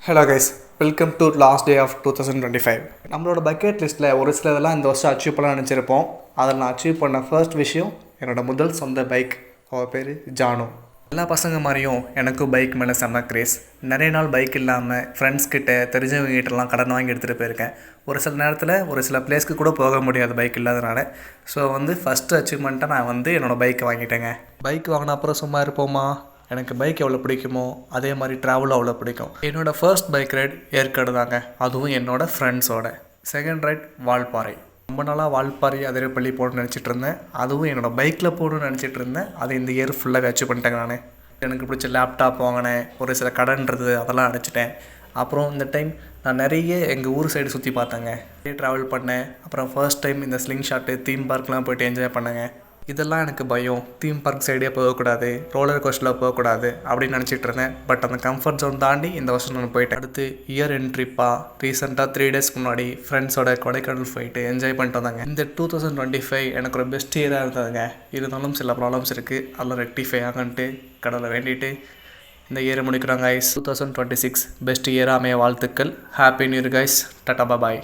Hello guys, welcome to last day of 2025. நம்மளோட bucket லிஸ்ட்டில் ஒரு சிலதெல்லாம் இந்த வருஷம் அச்சீவ் பண்ண நினச்சிருப்போம். அதில் நான் அச்சீவ் பண்ண ஃபர்ஸ்ட் விஷயம் என்னோடய முதல் சொந்த பைக். அவள் பேர் ஜானு. எல்லா பசங்க மாதிரியும் எனக்கும் பைக் மேலே செம்ம கிரேஸ். நிறைய நாள் பைக் இல்லாமல் ஃப்ரெண்ட்ஸ்கிட்ட தெரிஞ்சவங்ககிட்டலாம் கடன் வாங்கி எடுத்துகிட்டு போயிருக்கேன். ஒரு சில நேரத்தில் ஒரு சில பிளேஸ்க்கு கூட போக முடியாது பைக் இல்லாதனால. ஸோ ஃபஸ்ட்டு அச்சீவ்மெண்ட்டாக நான் என்னோடய பைக்கை வாங்கிட்டேங்க. பைக் வாங்கின அப்புறம் சும்மா இருப்போமா? எனக்கு பைக் எவ்வளோ பிடிக்குமோ அதே மாதிரி ட்ராவலும் அவ்வளோ பிடிக்கும். என்னோடய ஃபர்ஸ்ட் பைக் ரைட் ஏற்காடு தாங்க, அதுவும் என்னோடய ஃப்ரெண்ட்ஸோட. Second right Valparai. ரொம்ப நாளாக வால்பாறை அதிரப்பள்ளி போகணும்னு நினச்சிட்டு இருந்தேன். அதுவும் என்னோடய பைக்கில் போகணும்னு நினச்சிட்டு இருந்தேன். அது இந்த இயர் ஃபுல்லாக அச்சீவ் பண்ணிட்டேங்க. நான் எனக்கு பிடிச்ச லேப்டாப் வாங்கினேன். ஒரு சில கடன்றது அதெல்லாம் அடைச்சிட்டேன். அப்புறம் இந்த டைம் நான் நிறைய எங்கள் ஊர் சைடு சுற்றி பார்த்தேங்க. நிறைய ட்ராவல் பண்ணேன். அப்புறம் ஃபர்ஸ்ட் டைம் இந்த ஸ்லிங் ஷாட்டு தீம் பார்க்லாம் போய்ட்டு என்ஜாய் பண்ணேங்க. இதெல்லாம் எனக்கு பயம். தீம் பார்க் சைடே போகக்கூடாது, ரோலர் கோஸ்டரில் போகக்கூடாது அப்படின்னு நினச்சிட்டு இருந்தேன். பட் அந்த கம்ஃபர்ட் ஜோன் தாண்டி இந்த வருஷம் நான் போயிட்டேன். அடுத்து இயர் எண்ட் ட்ரிப்பாக ரீசெண்டாக 3 days முன்னாடி ஃப்ரெண்ட்ஸோட கொடைக்கானல் போயிட்டு என்ஜாய் பண்ணிட்டு வந்தாங்க. இந்த 2025 எனக்கு ஒரு பெஸ்ட் இயராக இருந்ததுங்க. இருந்தாலும் சில ப்ராப்ளம்ஸ் இருக்குது, அதெல்லாம் ரெக்டிஃபை ஆகன்ட்டு கடவுளை வேண்டிட்டு இந்த இயரை முடிக்கிறாங்க. 2026 பெஸ்ட் இயராக அமைய வாழ்த்துக்கள். Happy new year guys. டாடா பாய்.